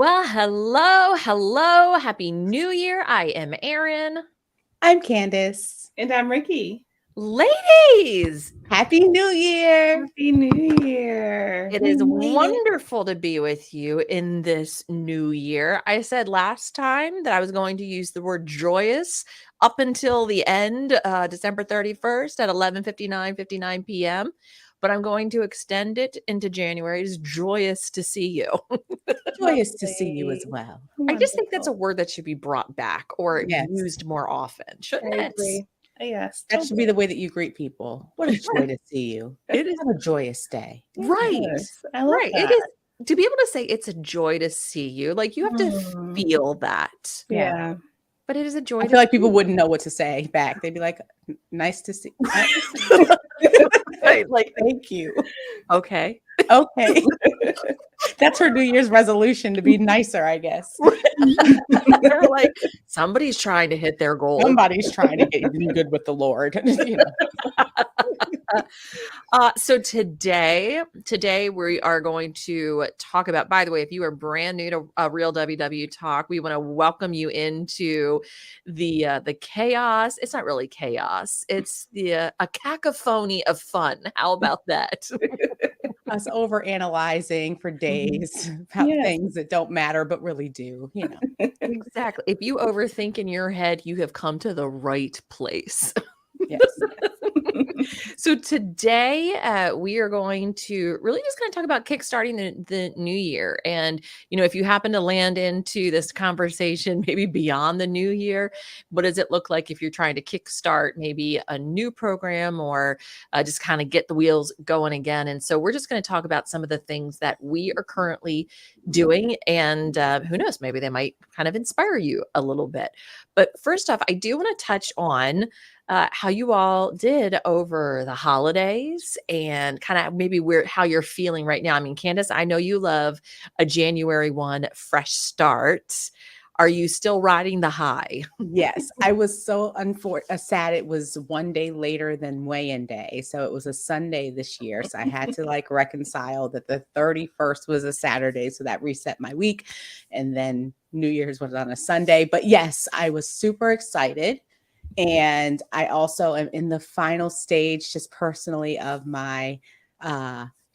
Well, hello, hello. Happy New Year. I am Erin. I'm Candice. And I'm Rikki. Ladies, Happy New Year. Happy New Year. it is wonderful to be with you in this new year. I said last time that I was going to use the word joyous up until the end, December 31st at 11:59 p.m., but I'm going to extend it into January. It's joyous to see you. Joyous to see you as well. I just think that's a word that should be brought back or Yes. used more often, shouldn't I it? agree. Yes. That should be the way that you greet people. What a joy to see you. It is Have a joyous day. right. Yes, I love Right. that. It is to be able to say it's a joy to see you. Like you have to feel that. Yeah. But it is a joy I to feel like see people you. wouldn't know what to say back. They'd be like, nice to see. Right, like, Thank you. okay. Okay. That's her New Year's resolution, to be nicer, I guess. They're like, somebody's trying to hit their goal. Somebody's trying to get you good with the Lord. You know. So today we are going to talk about, by the way, if you are brand new to Real WW Talk, we want to welcome you into the chaos. It's not really chaos. It's a cacophony of fun. How about that? Us over analyzing for days about things that don't matter but really do, you know. Exactly. If you overthink in your head, you have come to the right place. Yes. So today we are going to really just kind of talk about kickstarting the new year. And, you know, if you happen to land into this conversation, maybe beyond the new year, what does it look like if you're trying to kickstart maybe a new program or just kind of get the wheels going again? And so we're just going to talk about some of the things that we are currently doing. And who knows, maybe they might kind of inspire you a little bit. But first off, I do want to touch on how you all did over the holidays and kind of maybe how you're feeling right now. I mean, Candice, I know you love a January 1 fresh start. Are you still riding the high? Yes, I was so sad. It was one day later than weigh-in day. So it was a Sunday this year. So I had to like reconcile that the 31st was a Saturday. So that reset my week. And then New Year's was on a Sunday. But yes, I was super excited. And I also am in the final stage, just personally, of my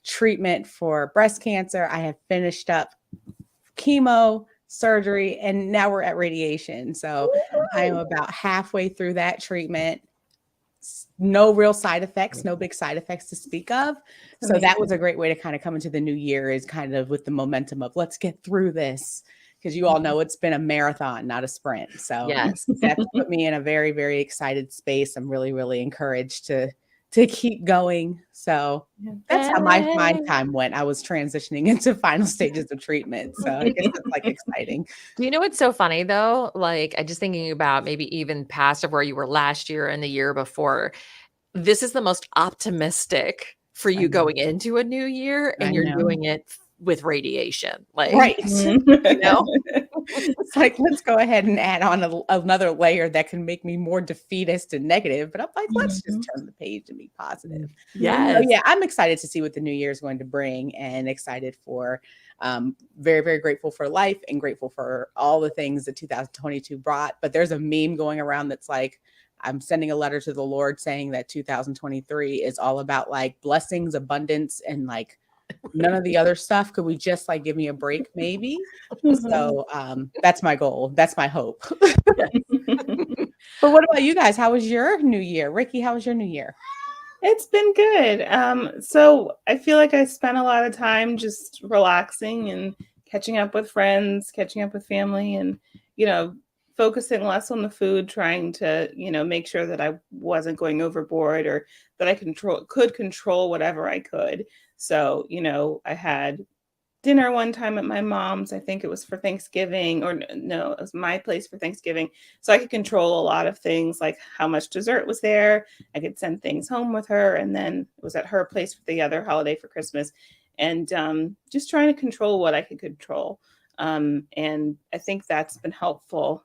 treatment for breast cancer. I have finished up chemo, surgery, and now we're at radiation. So I am about halfway through that treatment. No real side effects, no big side effects to speak of. So that was a great way to kind of come into the new year, is kind of with the momentum of let's get through this. Because you all know it's been a marathon, not a sprint. So Yes. that's put me in a very, very excited space. I'm really, really encouraged to keep going. So that's how my time went. I was transitioning into final stages of treatment. So I guess it's like exciting. Do you know what's so funny though? Like, I just thinking about maybe even past of where you were last year and the year before. This is the most optimistic for you going into a new year, and you're doing it with radiation. Like, right. You know? It's like, let's go ahead and add on another layer that can make me more defeatist and negative. But I'm like, let's just turn the page and be positive. Yes. So yeah, I'm excited to see what the new year is going to bring, and excited for very, very grateful for life and grateful for all the things that 2022 brought. But there's a meme going around that's like, I'm sending a letter to the Lord saying that 2023 is all about like blessings, abundance, and like none of the other stuff. Could we just like give me a break, maybe? So that's my goal. That's my hope. But what about you guys? How was your new year? Rikki, how was your new year? It's been good. So I feel like I spent a lot of time just relaxing and catching up with friends, catching up with family, and, you know, focusing less on the food, trying to, you know, make sure that I wasn't going overboard, or that I could control whatever I could. So, you know, I had dinner one time at my mom's. I think it was for Thanksgiving, or no, it was my place for Thanksgiving. So I could control a lot of things, like how much dessert was there. I could send things home with her. And then it was at her place for the other holiday for Christmas. And just trying to control what I could control. And I think that's been helpful.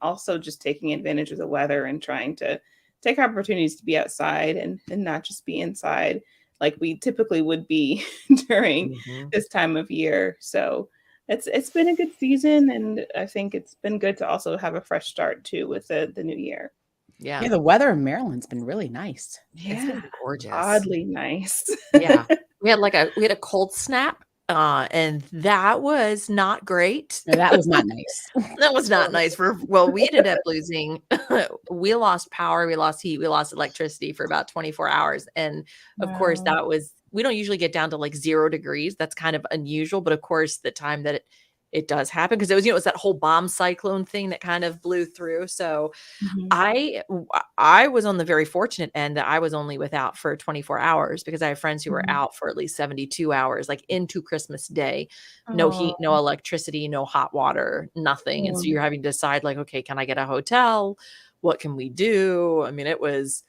Also just taking advantage of the weather and trying to take opportunities to be outside and not just be inside like we typically would be during this time of year. So it's been a good season, and I think it's been good to also have a fresh start too with the new year. Yeah. Yeah, the weather in Maryland's been really nice. It's Yeah, been gorgeous. oddly nice. Yeah. We had a cold snap, and that was not great. No, that was not nice. That was not nice we ended up losing we lost power, we lost heat, we lost electricity for about 24 hours. And of course, Wow. we don't usually get down to like 0 degrees. That's kind of unusual. But of course, the time that it does happen, because it was that whole bomb cyclone thing that kind of blew through. So Mhm. I was on the very fortunate end that I was only without for 24 hours, because I have friends who were Mhm. out for at least 72 hours, like into Christmas Day. No heat, no Oh, electricity, no hot water, nothing. And so mm, you're having to decide, like, okay, can I get a hotel? What can we do? I mean, it was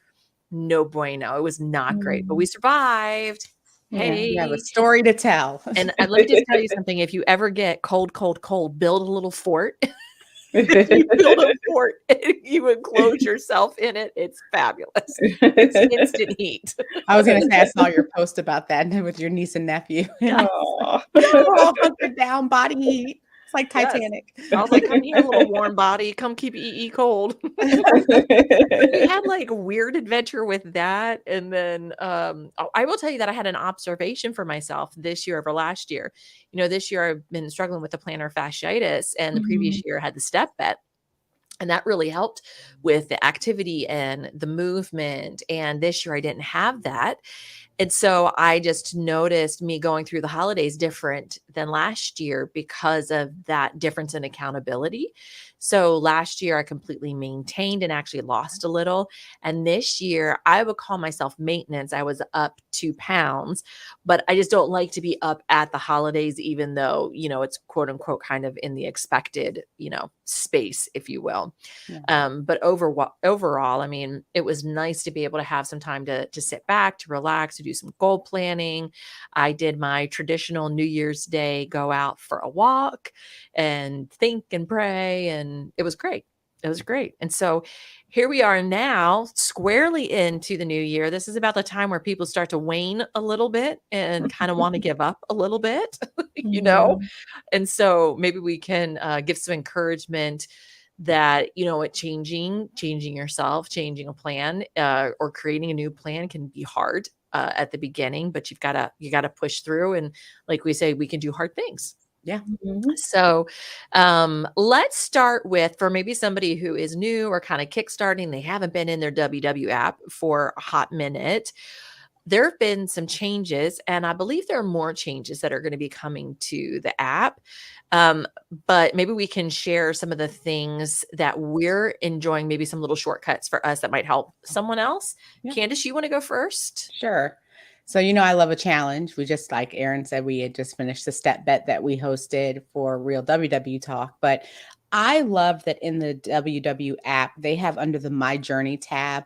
no bueno. It was not great, but we mm. survived. Yeah. You have a Hey. story to tell. And let me just tell you something. If you ever get cold, cold, cold, build a little fort. You build a fort and you enclose yourself in it. It's fabulous. It's instant heat. I was gonna say I saw your post about that with your niece and nephew. Yes, Aw. We're all hunkered down, body heat. It's like yes. Titanic. I was like, "Come here, little warm body. Come keep EE cold." We had, like, a weird adventure with that. And then, I will tell you that I had an observation for myself this year over last year. This year I've been struggling with the plantar fasciitis, and the previous Mhm. year I had the step vet. And that really helped with the activity and the movement. And this year I didn't have that. And so I just noticed me going through the holidays different than last year because of that difference in accountability. So last year I completely maintained and actually lost a little. And this year I would call myself maintenance. I was up 2 pounds, but I just don't like to be up at the holidays, even though, it's quote unquote kind of in the expected, space, if you will. Yeah. But overall, I mean, it was nice to be able to have some time to sit back, to relax, to do some goal planning. I did my traditional New Year's Day go out for a walk and think and pray, and it was great. It was great. And so here we are now, squarely into the new year. This is about the time where people start to wane a little bit and kind of want to give up a little bit, you know? Mhm. And so maybe we can give some encouragement that, changing yourself, changing a plan, or creating a new plan can be hard at the beginning, but you gotta push through. And like we say, we can do hard things. Yeah. Mhm. So let's start with, for maybe somebody who is new or kind of kickstarting, they haven't been in their WW app for a hot minute. There have been some changes, and I believe there are more changes that are going to be coming to the app. Um, but maybe we can share some of the things that we're enjoying, maybe some little shortcuts for us that might help someone else. Yeah. Candice, you want to go first? Sure. So, I love a challenge. We just, like Erin said, we had just finished the step bet that we hosted for Real WW Talk. But I love that in the WW app, they have under the My Journey tab,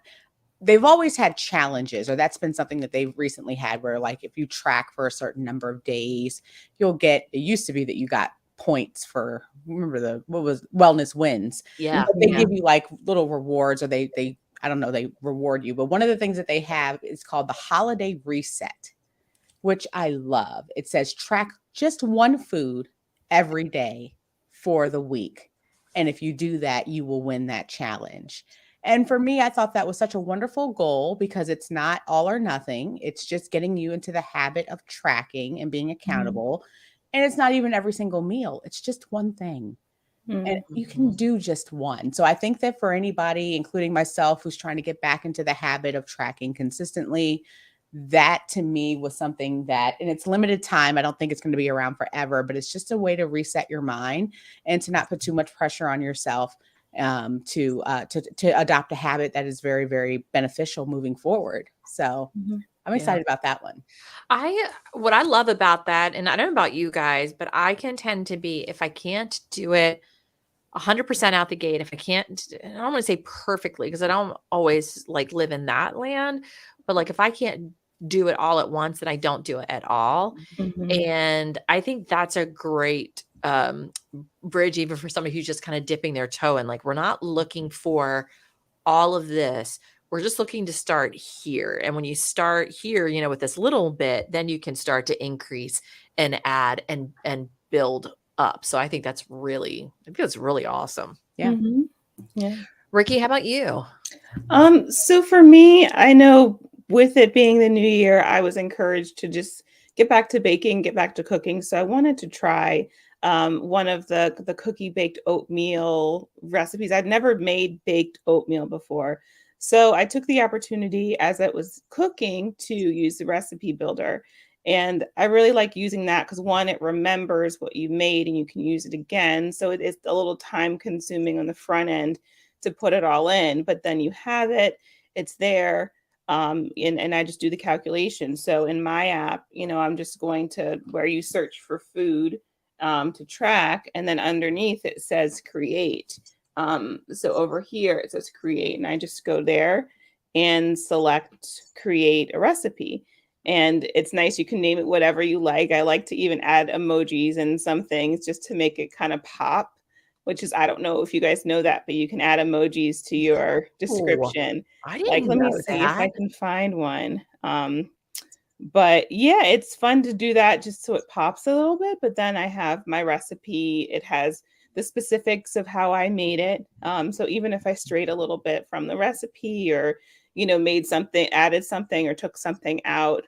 they've always had challenges, or that's been something that they've recently had where, like, if you track for a certain number of days, it used to be that you got points for, remember what was wellness wins. Yeah. But they Yeah. give you like little rewards, or they I don't know, they reward you. But one of the things that they have is called the holiday reset, which I love. It says track just one food every day for the week. And if you do that, you will win that challenge. And for me, I thought that was such a wonderful goal because it's not all or nothing. It's just getting you into the habit of tracking and being Mhm. accountable. And it's not even every single meal, it's just one thing. And Mm. you can Mhm. do just one. So I think that for anybody, including myself, who's trying to get back into the habit of tracking consistently, that to me was something that, and it's limited time. I don't think it's going to be around forever, but it's just a way to reset your mind and to not put too much pressure on yourself, to adopt a habit that is very, very beneficial moving forward. So Mhm. I'm Yeah. excited about that one. What I love about that, and I don't know about you guys, but I can tend to be, if I can't do it 100% out the gate, if I can't, I don't want to say perfectly, because I don't always like live in that land, but like if I can't do it all at once, then I don't do it at all. Mhm. And I think that's a great bridge, even for somebody who's just kind of dipping their toe in. Like, we're not looking for all of this. We're just looking to start here. And when you start here, with this little bit, then you can start to increase and add and build up. So I think that's really awesome. Yeah. Mm-hmm. Yeah. Rikki, how about you? So for me, I know with it being the new year, I was encouraged to just get back to baking, get back to cooking. So I wanted to try one of the cookie baked oatmeal recipes. I'd never made baked oatmeal before. So I took the opportunity as it was cooking to use the recipe builder. And I really like using that because one, it remembers what you made and you can use it again. So it is a little time consuming on the front end to put it all in, but then you have it, it's there. And I just do the calculation. So in my app, I'm just going to where you search for food to track, and then underneath it says create. So over here it says create, and I just go there and select create a recipe. And it's nice. You can name it whatever you like. I like to even add emojis and some things just to make it kind of pop, which is, I don't know if you guys know that, but you can add emojis to your description. I Like, didn't let me know see if I that. can find one. But yeah, it's fun to do that just so it pops a little bit. But then I have my recipe. It has the specifics of how I made it. So even if I strayed a little bit from the recipe or, made something, added something or took something out,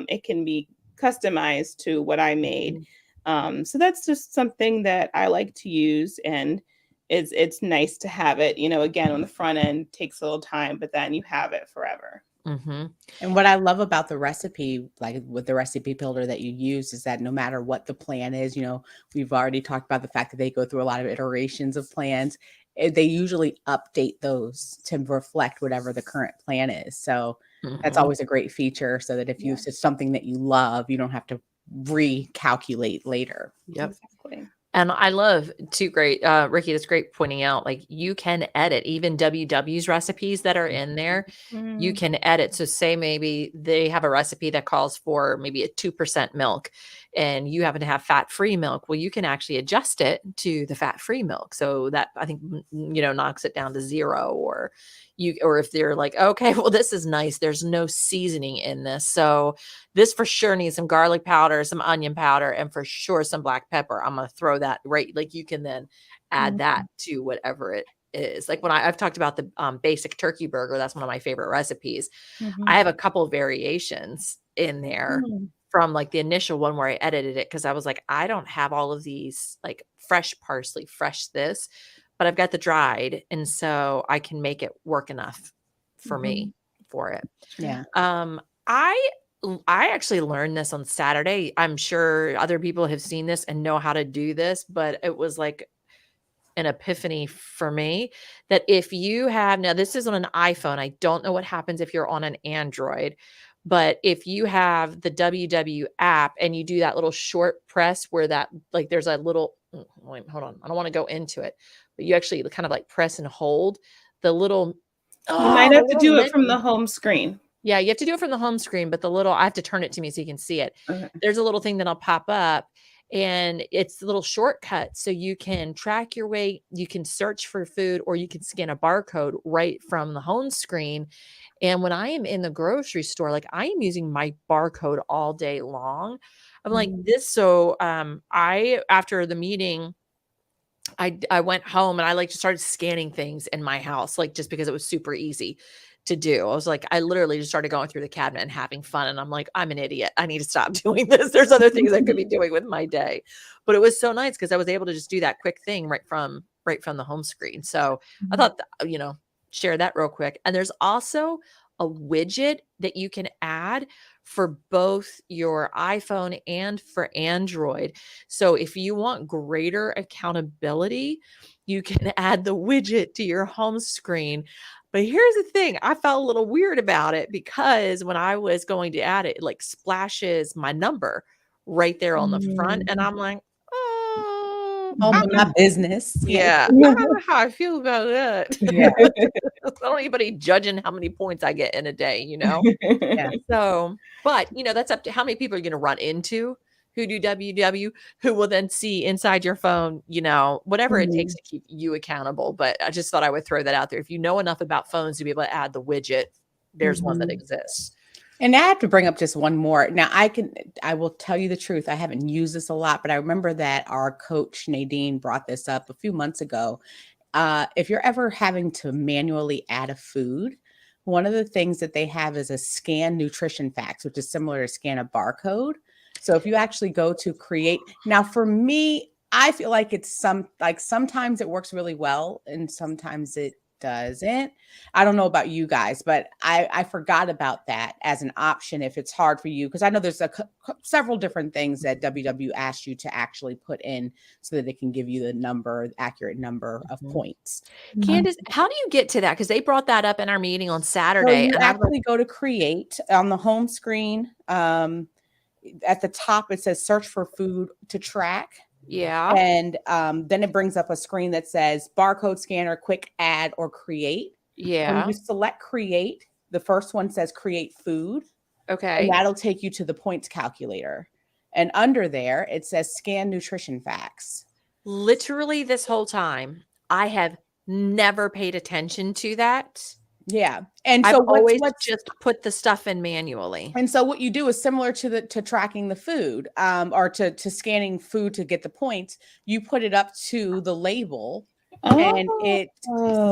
it can be customized to what I made. So that's just something that I like to use, and it's nice to have it, again, on the front end takes a little time, but then you have it forever. Mm-hmm. And what I love about the recipe, like with the recipe builder that you use, is that no matter what the plan is, we've already talked about the fact that they go through a lot of iterations of plans. They usually update those to reflect whatever the current plan is. So that's always a great feature, so that if you it's something that you love, you don't have to recalculate later. Yep. Exactly. And I love too, great, Rikki, that's great pointing out, like you can edit even WW's recipes that are in there. You can edit. So say maybe they have a recipe that calls for maybe a 2% milk and you happen to have fat-free milk. Well, you can actually adjust it to the fat-free milk. So that I think, knocks it down to 0, or if they're like, okay, well, this is nice. There's no seasoning in this. So this for sure needs some garlic powder, some onion powder, and for sure some black pepper. I'm going to throw that right. Like you can then add that to whatever it is. Like when I've talked about the basic turkey burger, that's one of my favorite recipes. I have a couple of variations in there from like the initial one where I edited it, because I was like, I don't have all of these like fresh parsley, fresh this, but I've got the dried, and so I can make it work enough for me for it. Yeah. I actually learned this on Saturday. I'm sure other people have seen this and know how to do this, but it was like an epiphany for me that if you have, now this is on an iPhone, I don't know what happens if you're on an Android, but if you have the WW app and you do that little short press where that, like there's a little, wait, hold on, I don't want to go into it, but you actually kind of like press and hold the little, You might have to do it from menu. the home screen. Yeah, you have to do it from the home screen, but I have to turn it to me so you can see it. Okay. There's a little thing that'll pop up, and it's a little shortcut. So you can track your weight, you can search for food, or you can scan a barcode right from the home screen. And when I am in the grocery store, like I am using my barcode all day long. I'm like this. So after the meeting, I went home and I like just started scanning things in my house, like just because it was super easy to do. I was like, I literally just started going through the cabinet and having fun. And I'm like, I'm an idiot. I need to stop doing this. There's other things I could be doing with my day. But it was so nice because I was able to just do that quick thing right from the home screen. So I thought, share that real quick. And there's also a widget that you can add for both your iPhone and for Android. So if you want greater accountability, you can add the widget to your home screen. But here's the thing, I felt a little weird about it because when I was going to add it, it like splashes my number right there on the front. And I'm like, oh, My business. yeah, I don't know how I feel about that. Yeah. I don't need anybody judging how many points I get in a day, Yeah. So, but that's up to how many people are going to run into who do WW, who will then see inside your phone, whatever it takes to keep you accountable. But I just thought I would throw that out there. If you know enough about phones to be able to add the widget, there's one that exists. And I have to bring up just one more. Now, I will tell you the truth. I haven't used this a lot, but I remember that our coach Nadine brought this up a few months ago. If you're ever having to manually add a food, one of the things that they have is a scan nutrition facts, which is similar to scan a barcode. So if you actually go to create, now for me, I feel like sometimes it works really well and sometimes it doesn't. I don't know about you guys, but I forgot about that as an option if it's hard for you, because I know there's several different things that WW asks you to actually put in so that it can give you the accurate number of points. Candice, how do you get to that? Because they brought that up in our meeting on So Saturday. you And I was like, actually go to create on the home screen. At the top, it says search for food to track. yeah, And then it brings up a screen that says barcode scanner, quick add, or create. When yeah. you select create, the first one says create food, and Okay. that'll take you to the points calculator. And under there, it says scan nutrition facts. Literally this whole time, I have never paid attention to that. Yeah. And I've so always just put the stuff in manually. and so what you do is similar to tracking the food, or to scanning food to get the points. You put it up to the label, and it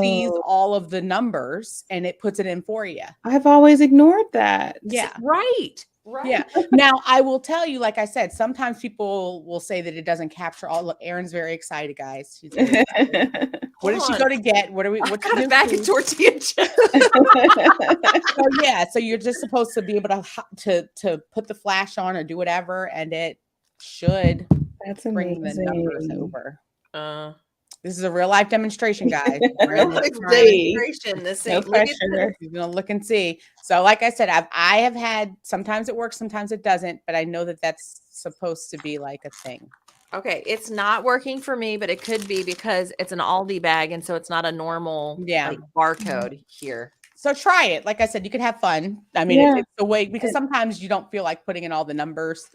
sees Oh, all of the numbers and it puts it in for you. I've always ignored that. Yeah. Right. Right. Yeah. Now, I will tell you, like I said, sometimes people will say that it doesn't capture all. Look, Erin's very excited, guys. She's very excited. What did she go to get? What are we? I've What's got the a bag food? of tortilla chips. So yeah, so you're just supposed to be able to put the flash on or do whatever, and it should That's bring the numbers amazing. over. Uh, This is a real life demonstration, guys. real quick demonstration. This No ain't look at this. pressure. You're gonna look and see. So, like I said, I have had sometimes it works, sometimes it doesn't, but I know that that's supposed to be like a thing. Okay, it's not working for me, but it could be because it's an Aldi bag, and so it's not a normal like barcode here. So try it. Like I said, you could have fun. I mean, Yeah. it's the way, because sometimes you don't feel like putting in all the numbers,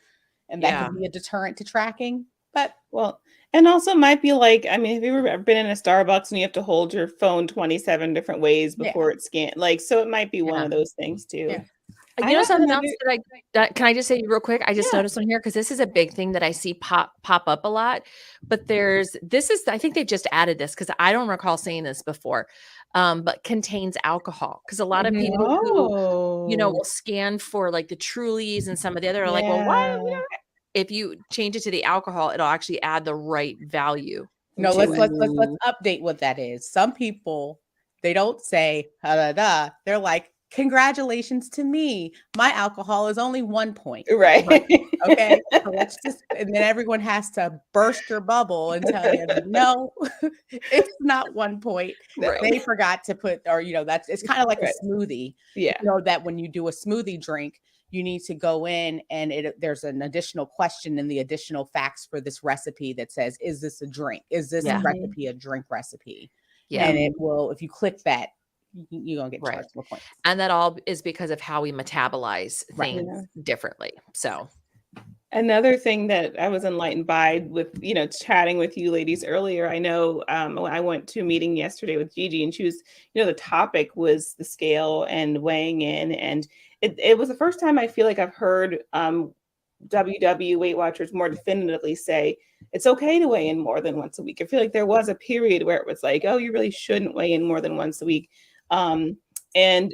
and that Yeah. can be a deterrent to tracking. But Well, and also might be like, I mean, have you ever been in a Starbucks and you have to hold your phone 27 different ways before it's scanned? Like, so it might be one of those things too. Yeah. You know something else that can I just say real quick? I just noticed on here, because this is a big thing that I see pop up a lot. But I think they just added this because I don't recall seeing this before. But contains alcohol, because a lot of people who will scan for like the Trulies and some of the other are like, well, why? If you change it to the alcohol, it'll actually add the right value. no, let's update what that is. Some people, they don't say they're like, congratulations to me, my alcohol is only 1 point. Right. Okay. So let's just, and then everyone has to burst your bubble and tell you, no, it's not 1 point. Right. They forgot to put, or it's kind of like a smoothie. Yeah. You know that when you do a smoothie drink, you need to go in and there's an additional question in the additional facts for this recipe that says, is this a drink? Is this recipe a drink recipe? Yeah. And it will, if you click that, you're going to get charged more points. And that all is because of how we metabolize things differently. So another thing that I was enlightened by with, chatting with you ladies earlier, I know I went to a meeting yesterday with Gigi, and she was, the topic was the scale and weighing in. And it was the first time I feel like I've heard WW Weight Watchers more definitively say it's okay to weigh in more than once a week. I feel like there was a period where it was like, oh, you really shouldn't weigh in more than once a week. And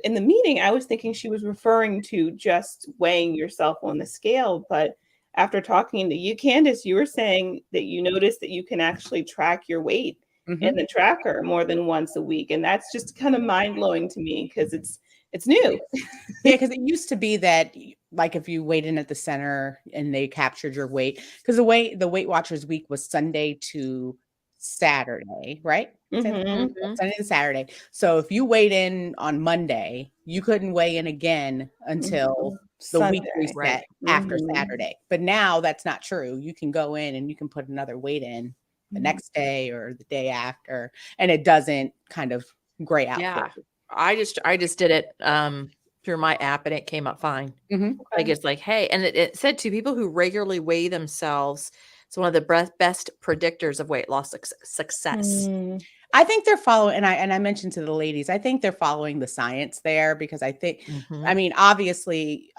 in the meeting, I was thinking she was referring to just weighing yourself on the scale. But after talking to you, Candice, you were saying that you noticed that you can actually track your weight in the tracker more than once a week. And that's just kind of mind-blowing to me because it's new. Yeah, because it used to be that, like, if you weighed in at the center and they captured your weight, because the Weight Watchers week was Sunday to Saturday, right? Sunday to Saturday. So if you weighed in on Monday, you couldn't weigh in again until the week reset after Saturday. But now that's not true. You can go in and you can put another weight in the next day or the day after, and it doesn't kind of gray out. Yeah. I just did it through my app and it came up fine. Like, it's like, hey, and it said to people who regularly weigh themselves, it's one of the best predictors of weight loss success. I think they're following, and I mentioned to the ladies, I think they're following the science there because I think, I Mhm. mean, obviously,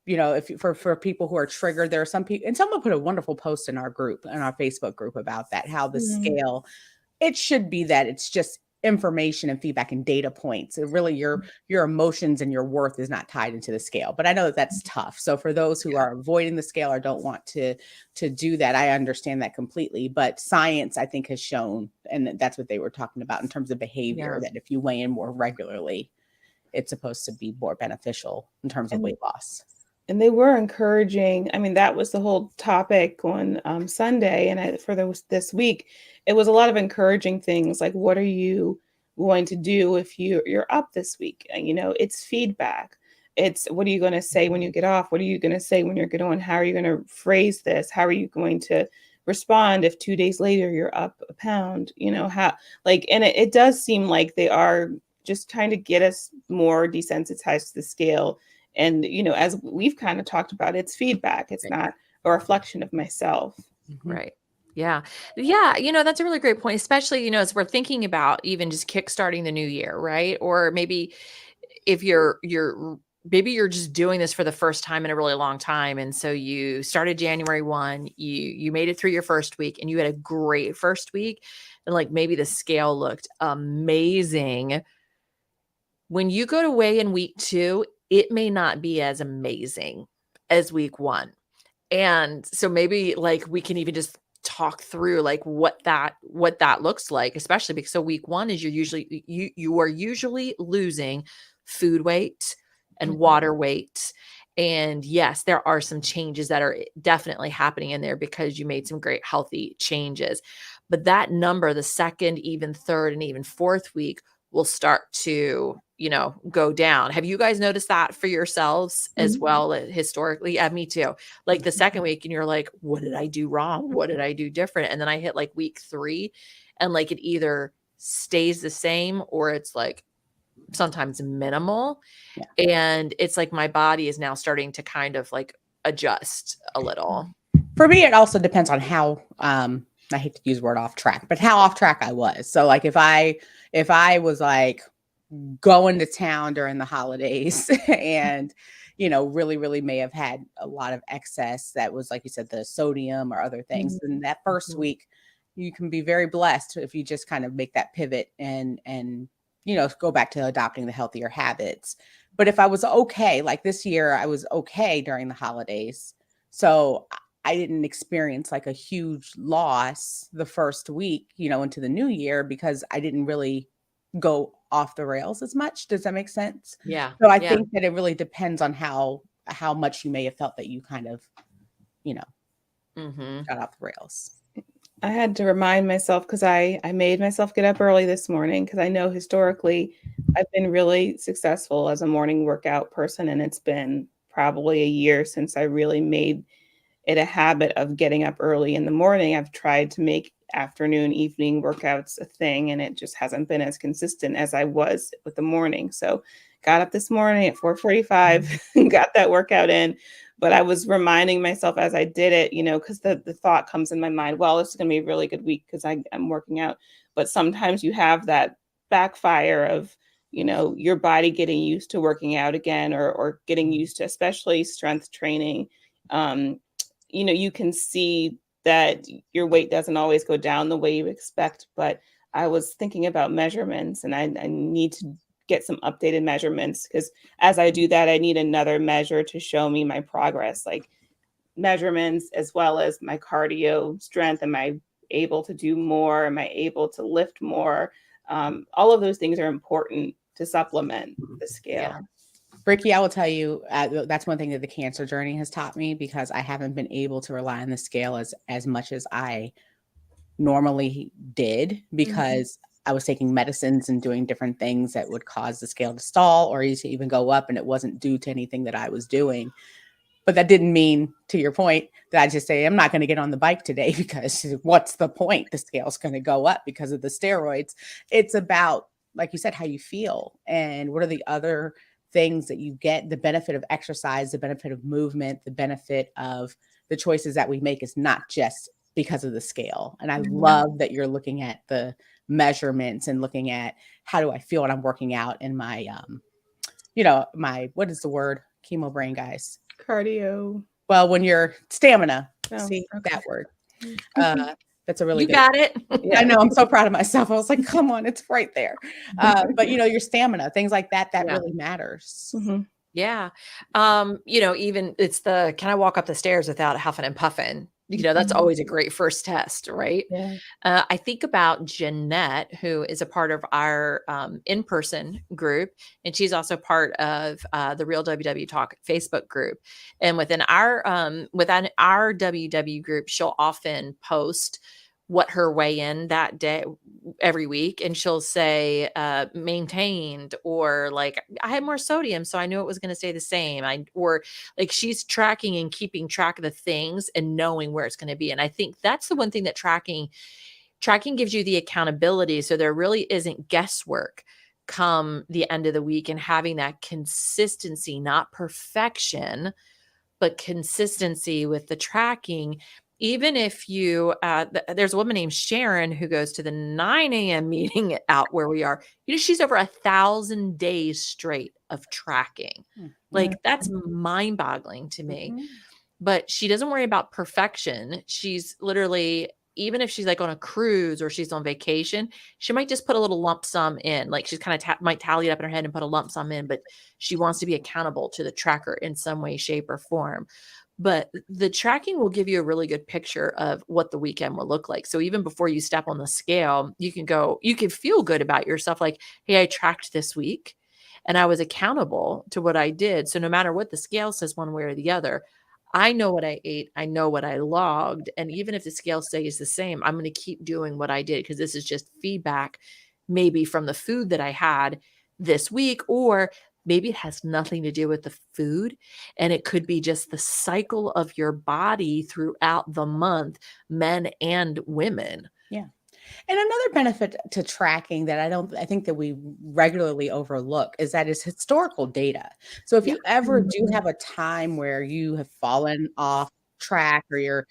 if for people who are triggered, there are some people, and someone put a wonderful post in our group, in our Facebook group about that, how the Mhm. scale, it should be that it's just information and feedback and data points. It really, your emotions and your worth is not tied into the scale. But I know that that's tough. So for those who Yeah. are avoiding the scale or don't want to do that, I understand that completely. But science, I think, has shown, and that's what they were talking about in terms of behavior, Yeah. that if you weigh in more regularly, it's supposed to be more beneficial in terms of And weight loss. and they were encouraging. I mean, that was the whole topic on Sunday, and for this week, it was a lot of encouraging things like, what are you going to do if you're up this week? It's feedback. It's, what are you going to say when you get off? What are you going to say when you're get on? How are you going to phrase this? How are you going to respond if 2 days later you're up a pound? How, like, and it does seem like they are just trying to get us more desensitized to the scale. And, as we've kind of talked about, it's feedback. It's Right. not a reflection of myself. Mhm. Right. Yeah. Yeah. That's a really great point, especially, as we're thinking about even just kickstarting the new year, right? Or maybe if maybe you're just doing this for the first time in a really long time. And so you started January 1, you made it through your first week and you had a great first week. And like maybe the scale looked amazing. When you go to weigh in week 2, it may not be as amazing as week 1. And so maybe like we can even just talk through like what that looks like, especially because so week 1 is you are usually losing food weight and Mhm. water weight. And yes, there are some changes that are definitely happening in there because you made some great healthy changes. But that number, the second, even third, and even fourth week will start to, go down. Have you guys noticed that for yourselves as Mhm. well, historically? Yeah, me too. Like the Mhm. second week, and you're like, what did I do wrong? What did I do different? And then I hit like week 3, and like it either stays the same or it's like sometimes minimal. Yeah. And it's like my body is now starting to kind of like adjust a little. For me, it also depends on how, I hate to use the word off track, but how off track I was. So like if I was like going to town during the holidays and really really may have had a lot of excess, that was, like you said, the sodium or other things, then that first Mhm. week you can be very blessed if you just kind of make that pivot and go back to adopting the healthier habits. But if I was okay, like this year I was okay during the holidays, so I didn't experience like a huge loss the first week, into the new year, because I didn't really go off the rails as much. Does that make sense? Yeah. So I Yeah. think that it really depends on how much you may have felt that you kind of, you know, Hmm. got off the rails. I had to remind myself, because I made myself get up early this morning, because I know historically I've been really successful as a morning workout person. And it's been probably a year since I really made it a habit of getting up early in the morning. I've tried to make afternoon, evening workouts a thing, and it just hasn't been as consistent as I was with the morning. So got up this morning at 4:45, got that workout in. But I was reminding myself as I did it, because the thought comes in my mind, well, this is going to be a really good week because I'm working out. But sometimes you have that backfire of, your body getting used to working out again, or getting used to, especially strength training. Um, you can see that your weight doesn't always go down the way you expect. But I was thinking about measurements, and I need to get some updated measurements, because as I do that, I need another measure to show me my progress, like measurements as well as my cardio strength. Am I able to do more? Am I able to lift more? All of those things are important to supplement the Yeah. scale. Rikki, I will tell you, that's one thing that the cancer journey has taught me, because I haven't been able to rely on the scale as much as I normally did, Mhm. because I was taking medicines and doing different things that would cause the scale to stall or to even go up, and it wasn't due to anything that I was doing. But that didn't mean, to your point, that I just say I'm not going to get on the bike today, because what's the point? The scale's going to go up because of the steroids. It's about, like you said, how you feel and what are the other things that you get. The benefit of exercise, the benefit of movement, the benefit of the choices that we make is not just because of the scale. And I Mhm. love that you're looking at the measurements and looking at how do I feel when I'm working out and my, my, what is the word? Chemo brain, guys. Cardio. Well, when your stamina, Oh, see okay. that word. That's a really You good. got it. Yeah. I know. I'm so proud of myself. I was like, come on, it's right there. But your stamina, things like that Yeah. really matters. Mhm. Yeah. Even it's can I walk up the stairs without huffing and puffing? That's always a great first test, right? Yeah. I think about Jeanette, who is a part of our in-person group, and she's also part of the Real WW Talk Facebook group. And within our WW group, she'll often post what her weigh in that day every week, and she'll say maintained, or like I had more sodium, so I knew it was going to stay the same. Or like she's tracking and keeping track of the things and knowing where it's going to be. And I think that's the one thing that tracking gives you the accountability, so there really isn't guesswork come the end of the week, and having that consistency, not perfection, but consistency with the tracking. Even if you, there's a woman named Sharon who goes to the 9 a.m. meeting out where we are. She's over 1,000 days straight of tracking. Like that's mind boggling to me. But she doesn't worry about perfection. She's literally, even if she's like on a cruise or she's on vacation, she might just put a little lump sum in. Like she's kind of might tally it up in her head and put a lump sum in, but she wants to be accountable to the tracker in some way, shape, or form. But the tracking will give you a really good picture of what the weekend will look like. So even before you step on the scale, you can feel good about yourself. Like, hey, I tracked this week and I was accountable to what I did. So no matter what the scale says one way or the other, I know what I ate. I know what I logged. And even if the scale stays the same, I'm going to keep doing what I did, because this is just feedback, maybe from the food that I had this week, or maybe it has nothing to do with the food. And it could be just the cycle of your body throughout the month, men and women. Yeah. And another benefit to tracking that I think that we regularly overlook is that it's historical data. So if you ever do have a time where you have fallen off track, or you're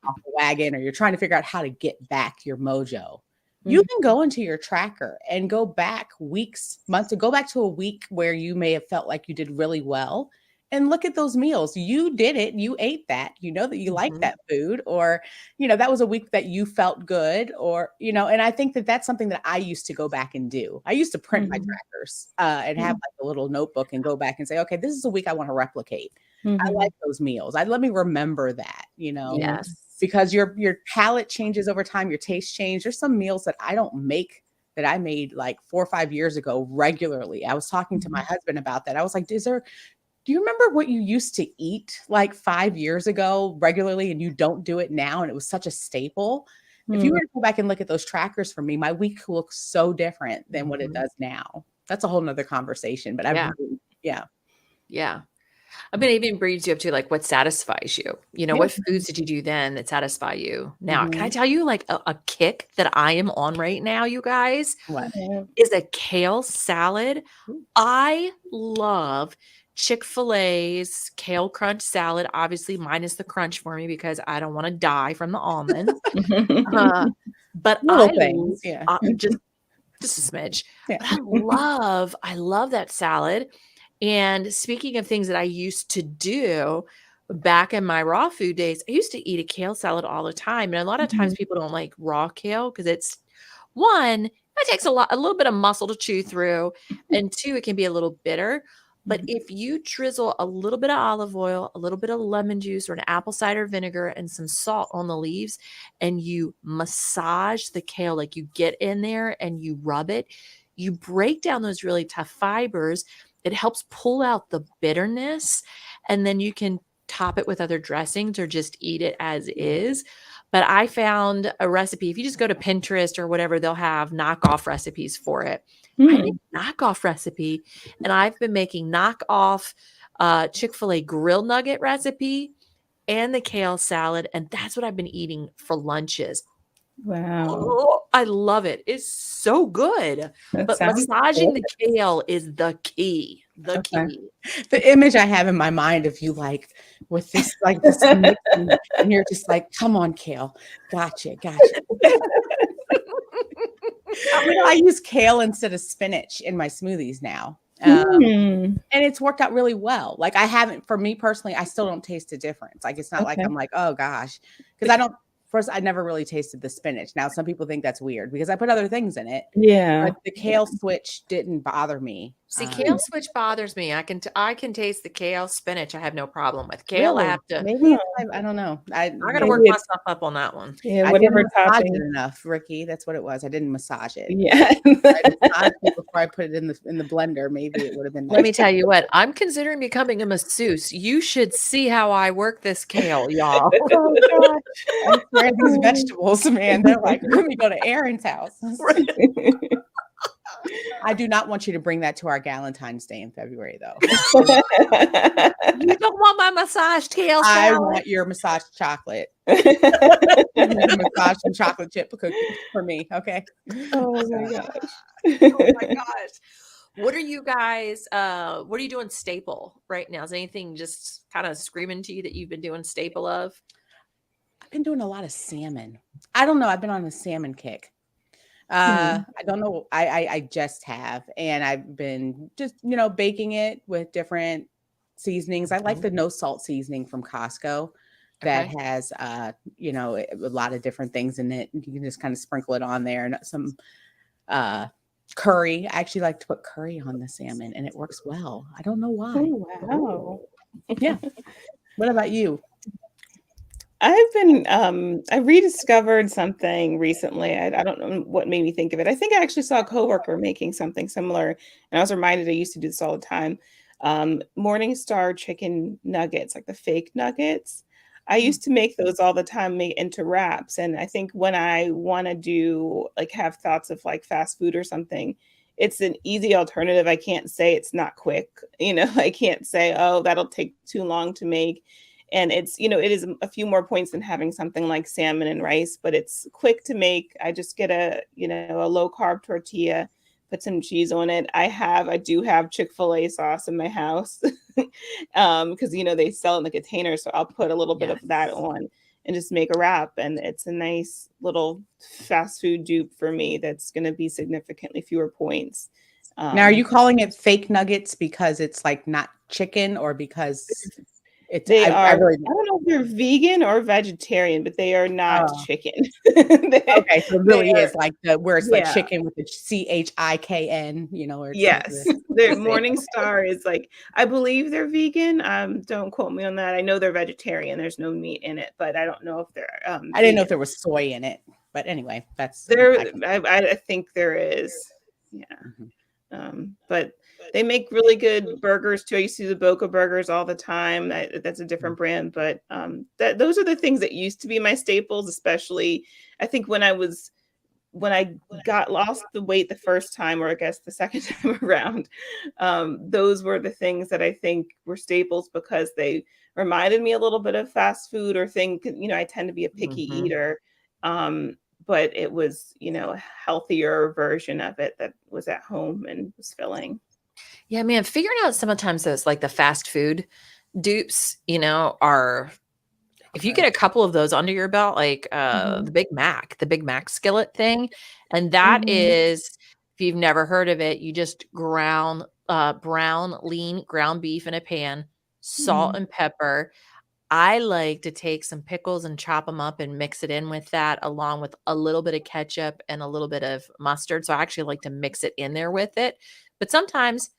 off the wagon, or you're trying to figure out how to get back your mojo, you can go into your tracker and go back weeks, months, go back to a week where you may have felt like you did really well, and look at those meals. You did it. You ate that. You know that you like that food, or, that was a week that you felt good, or, and I think that that's something that I used to go back and do. I used to print my trackers and have like a little notebook and go back and say, okay, this is a week I want to replicate. I like those meals. Let me remember that, Yes. because your palate changes over time, your taste change. There's some meals that I don't make that I made like 4 or 5 years ago regularly. I was talking to my husband about that. I was like, do you remember what you used to eat like 5 years ago regularly, and you don't do it now? And it was such a staple. If you were to go back and look at those trackers for me, my week looks so different than what it does now. That's a whole nother conversation, but Yeah. I mean, it even brings you up to like what satisfies you. What foods did you do then that satisfy you now? Can I tell you like a kick that I am on right now, you guys? What? Is a kale salad. I love Chick-fil-A's kale crunch salad, obviously minus the crunch for me because I don't want to die from the almonds. But Little things, just a smidge. Yeah. But I love that salad. And speaking of things that I used to do back in my raw food days, I used to eat a kale salad all the time. And a lot of times people don't like raw kale because it takes a little bit of muscle to chew through, and 2, it can be a little bitter. But if you drizzle a little bit of olive oil, a little bit of lemon juice, or an apple cider vinegar, and some salt on the leaves, and you massage the kale, like you get in there and you rub it, you break down those really tough fibers. It helps pull out the bitterness, and then you can top it with other dressings or just eat it as is. But I found a recipe. If you just go to Pinterest or whatever, they'll have knockoff recipes for it. I made a knockoff recipe, and I've been making knockoff Chick-fil-A grilled nugget recipe and the kale salad, and that's what I've been eating for lunches. Wow. Oh, I love it. It's so good. But massaging the kale is the key. The key. The image I have in my mind of you like with this mixing, and you're just like, come on, kale. Gotcha. I use kale instead of spinach in my smoothies now. Mm, And it's worked out really well. Like I haven't, for me personally, I still don't taste a difference. Like it's not like okay. I'm like, oh gosh, because I don't. First, I never really tasted the spinach. Now, some people think that's weird because I put other things in it, Yeah. but the kale switch didn't bother me. See, kale switch bothers me. I can taste the kale. Spinach, I have no problem with. Kale, I Really, have to. maybe it's, I don't know. I got to Maybe work it's myself up on that one. yeah, I didn't whatever massage topping. it enough, Rikki. That's what it was. I didn't massage it. Yeah. I massaged it before I put it in the blender. Maybe it would have been Let me nice. tell you what, I'm considering becoming a masseuse. You should see how I work this kale, y'all. Oh gosh, I swear these vegetables, man. They're like, let me go to Erin's house. I do not want you to bring that to our Galentine's Day in February, though. You don't want my massaged kale I salad? want your massaged chocolate. Massage some chocolate chip cookies for me, okay? Oh my gosh. Oh my gosh. What are you guys what are you doing staple right now? Is anything just kind of screaming to you that you've been doing staple of? I've been doing a lot of salmon. I don't know. I've been on a salmon kick. I don't know. I just have, and I've been just baking it with different seasonings. I like the no salt seasoning from Costco that Okay. has a lot of different things in it. You can just kind of sprinkle it on there and some curry. I actually like to put curry on the salmon, and it works well. I don't know why. Oh wow. Yeah. What about you? I've been I rediscovered something recently. I don't know what made me think of it. I think I actually saw a coworker making something similar, and I was reminded I used to do this all the time. Morningstar chicken nuggets, like the fake nuggets. I used to make those all the time, make into wraps. And I think when I want to do like have thoughts of like fast food or something, it's an easy alternative. I can't say it's not quick. I can't say, oh, that'll take too long to make. And it's, it is a few more points than having something like salmon and rice, but it's quick to make. I just get a low carb tortilla, put some cheese on it. I do have Chick-fil-A sauce in my house because, they sell it in the container. So I'll put a little bit of that on and just make a wrap. And it's a nice little fast food dupe for me that's going to be significantly fewer points. Now, are you calling it fake nuggets because it's like not chicken or because They I are, really I don't know if they're vegan or vegetarian, but they are not chicken. Okay, so it really is like where it's like Yeah. chicken with the CHIKN, or it's like Yes, their Morningstar is like, I believe they're vegan. Don't quote me on that. I know they're vegetarian. There's no meat in it, but I don't know if they're I didn't know if there was soy in it, but anyway, that's I think there is. Yeah. But they make really good burgers too. I used to do the Boca burgers all the time. That's a different brand, but those are the things that used to be my staples, especially I think when I got lost the weight the first time, or I guess the second time around, those were the things that I think were staples because they reminded me a little bit of fast food or thing. I tend to be a picky eater. But it was, a healthier version of it that was at home and was filling. Yeah, man, figuring out sometimes those like the fast food dupes, are if you get a couple of those under your belt, like the Big Mac skillet thing, and that is, if you've never heard of it, you just brown lean ground beef in a pan, salt and pepper. I like to take some pickles and chop them up and mix it in with that, along with a little bit of ketchup and a little bit of mustard. So I actually like to mix it in there with it. But sometimes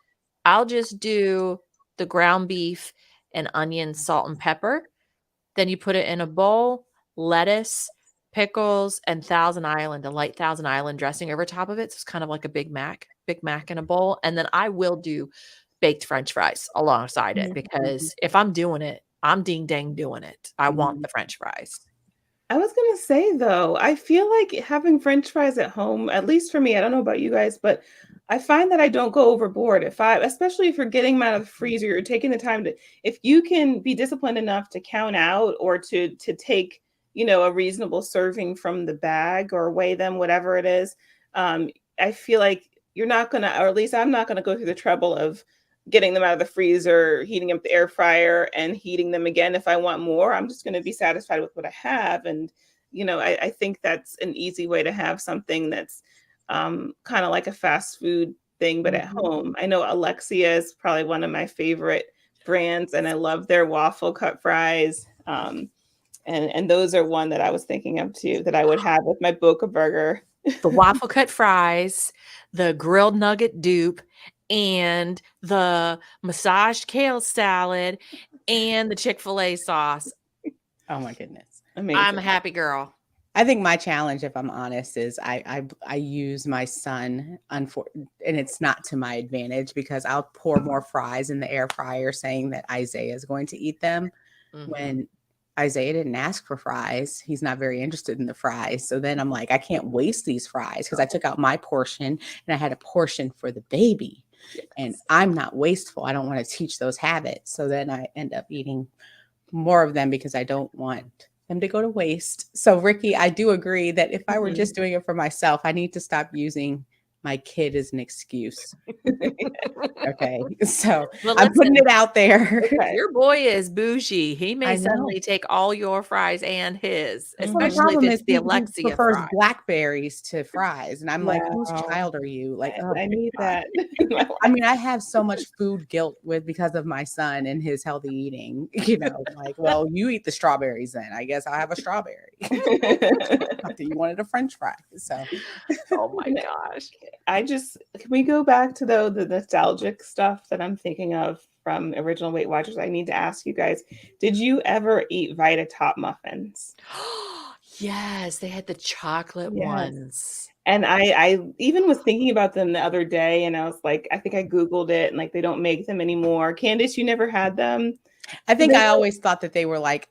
I'll just do the ground beef and onion, salt, and pepper. Then you put it in a bowl, lettuce, pickles, and a light Thousand Island dressing over top of it. So it's kind of like a Big Mac in a bowl. And then I will do baked French fries alongside it because if I'm doing it, I'm ding dang doing it. I want the French fries. I was going to say, though, I feel like having French fries at home, at least for me, I don't know about you guys, but I find that I don't go overboard. Especially if you're getting them out of the freezer, you're taking the time if you can be disciplined enough to count out or to take, a reasonable serving from the bag or weigh them, whatever it is. I feel like you're not going to, or at least I'm not going to go through the trouble of getting them out of the freezer, heating up the air fryer and heating them again. If I want more, I'm just going to be satisfied with what I have. And, I think that's an easy way to have something that's kind of like a fast food thing, but at home. I know Alexia is probably one of my favorite brands, and I love their waffle cut fries. And those are one that I was thinking of too, that I would have with my Boca burger. The waffle cut fries, the grilled nugget dupe, and the massaged kale salad, and the Chick-fil-A sauce. Oh my goodness. Amazing. I'm a happy girl. I think my challenge, if I'm honest, is I use my son, and it's not to my advantage, because I'll pour more fries in the air fryer saying that Isaiah is going to eat them when Isaiah didn't ask for fries. He's not very interested in the fries. So then I'm like, I can't waste these fries, because I took out my portion and I had a portion for the baby. Yes. And I'm not wasteful. I don't want to teach those habits. So then I end up eating more of them because I don't want them to go to waste. So Rikki, I do agree that if I were just doing it for myself, I need to stop using my kid as an excuse. Okay. So I'm putting it out there. Okay. Your boy is bougie. He may suddenly take all your fries and his, especially if it's the Alexia he prefers fries. blackberries to fries. And I'm like, whose child are you? Like, I need that. I mean, I have so much food guilt because of my son and his healthy eating, like, well, you eat the strawberries then. I guess I'll have a strawberry. You wanted a French fry. So, oh my gosh. Can we go back to the nostalgic stuff that I'm thinking of from original Weight Watchers? I need to ask you guys, did you ever eat Vita Top muffins? Yes, they had the chocolate ones. And I even was thinking about them the other day, and I was like, I think I Googled it, and like, they don't make them anymore. Candice, you never had them? I think I always thought that they were like,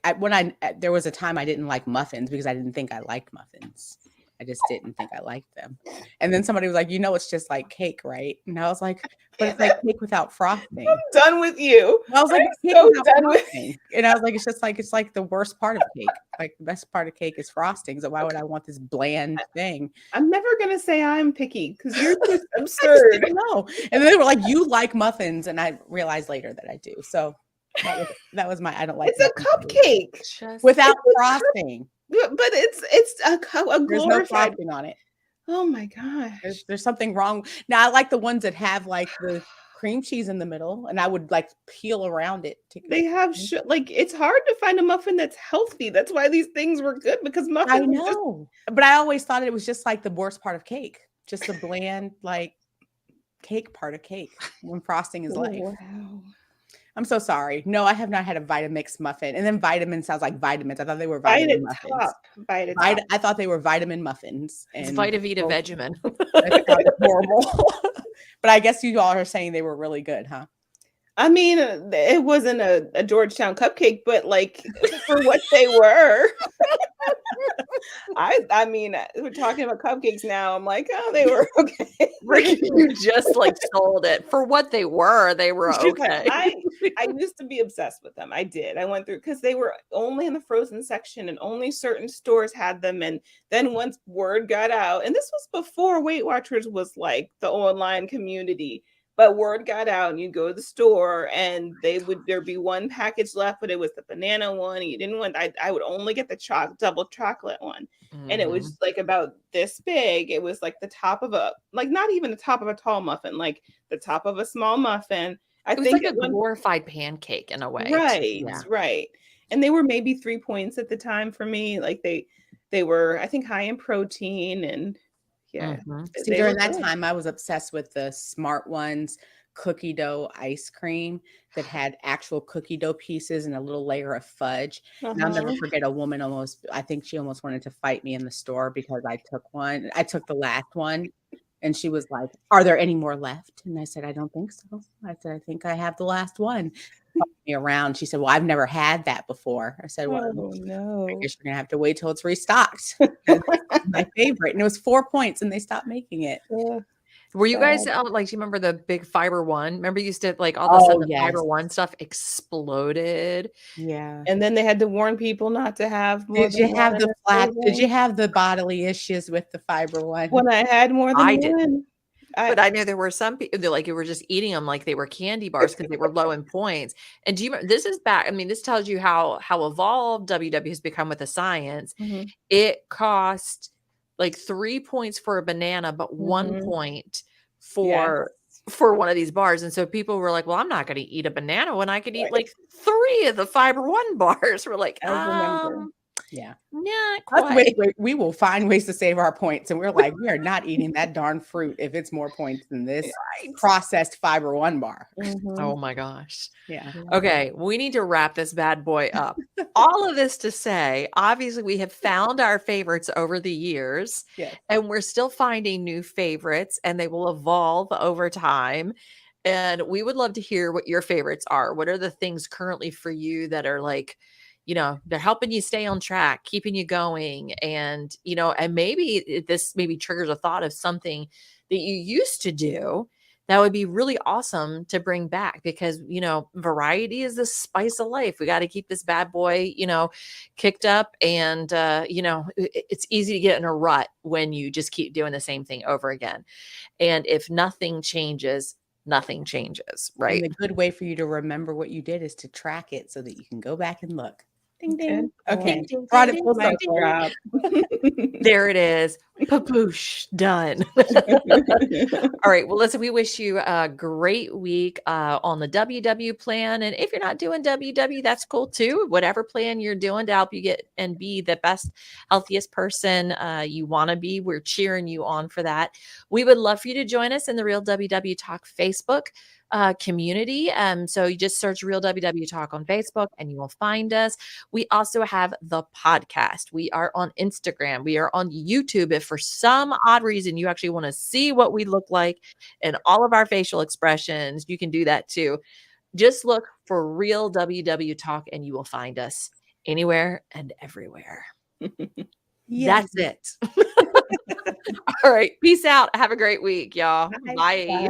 there was a time I didn't like muffins because I didn't think I liked muffins. I just didn't think I liked them. And then somebody was like, it's just like cake, right? And I was like, but it's like cake without frosting. I'm done with you. I was like, I'm so done with you. And I was like, it's like the worst part of cake. Like, the best part of cake is frosting. So why would I want this bland thing? I'm never going to say I'm picky, because you're just absurd. No. And then they were like, you like muffins. And I realized later that I do. So that was my, I don't like it's a cupcake without frosting. But it's a glorified. There's no frosting on it. Oh my gosh. There's something wrong. Now I like the ones that have like the cream cheese in the middle, and I would like peel around it. They have it's hard to find a muffin that's healthy. That's why these things were good, because muffins. I know, but I always thought it was just like the worst part of cake, just the bland like cake part of cake when frosting is life. Wow. I'm so sorry. No, I have not had a Vitamix muffin. And then vitamin sounds like vitamins. I thought they were vitamin muffins. I thought they were vitamin muffins. And Vita Vita Vegemin. That's horrible. But I guess you all are saying they were really good, huh? I mean, it wasn't a Georgetown cupcake, but like for what they were. I mean, we're talking about cupcakes now. I'm like, oh, they were okay. Rikki, you just like sold it. For what they were okay. I used to be obsessed with them. I did. I went through, because they were only in the frozen section and only certain stores had them. And then once word got out, and this was before Weight Watchers was like the online community, but word got out and you go to the store and there'd be one package left, but it was the banana one. And you didn't want, I would only get the double chocolate one. And it was like about this big. It was like the top of not even the top of a tall muffin, like the top of a small muffin. I think like a glorified pancake in a way. Right. Yeah. Right. And they were maybe 3 points at the time for me. Like they were, I think, high in protein, and See, during that time, I was obsessed with the Smart Ones cookie dough ice cream that had actual cookie dough pieces and a little layer of fudge. And I'll never forget, a woman I think she almost wanted to fight me in the store because I took one. I took the last one. And she was like, are there any more left? And I said, I don't think so. I said, I think I have the last one. Me around. She said, well, I've never had that before. I said, well, no. I guess you're going to have to wait till it's restocked. My favorite. And it was 4 points and they stopped making it. Were you guys like, do you remember the big Fiber One? Remember you used to like all of a sudden the Fiber One stuff exploded. Yeah. And then they had to warn people not to have more. Did you have the bodily issues with the Fiber One? When I had more than one. But I know there were some people like you were just eating them like they were candy bars because they were low in points. And do you remember, this is back? I mean, this tells you how evolved WW has become with the science. It cost like 3 points for a banana, but 1 Mhm. point Yes. for one of these bars. And so people were like, well, I'm not going to eat a banana when I could eat like 3 of the Fiber One bars. We're like, I remember. Yeah. not Us quite. we will find ways to save our points, and we're like, we are not eating that darn fruit if it's more points than this Right. processed Fiber One bar. Mhm. Oh my gosh. Yeah. Okay, we need to wrap this bad boy up. All of this to say, obviously, we have found our favorites over the years, Yes. and we're still finding new favorites, and they will evolve over time. And we would love to hear what your favorites are. What are the things currently for you that are like, they're helping you stay on track, keeping you going, and and maybe this maybe triggers a thought of something that you used to do that would be really awesome to bring back because, variety is the spice of life. We got to keep this bad boy, kicked up. And, it's easy to get in a rut when you just keep doing the same thing over again. And if nothing changes, And right? the good way for you to remember what you did is to track it so that you can go back and look. Ding, ding. Good Okay. point. Ding, ding, Brought ding, it ding, full ding, Nice circle. job. There it is. Papoosh, done. All right. Well, listen, we wish you a great week on the WW plan. And if you're not doing WW, that's cool too. Whatever plan you're doing to help you get and be the best, healthiest person you want to be, we're cheering you on for that. We would love for you to join us in the Real WW Talk Facebook community. So you just search Real WW Talk on Facebook and you will find us. We also have the podcast. We are on Instagram. We are on YouTube. If for some odd reason you actually want to see what we look like and all of our facial expressions, you can do that too. Just look for Real WW Talk and you will find us anywhere and everywhere. Yes. That's it. All right. Peace out. Have a great week, y'all. Bye. Bye. Bye.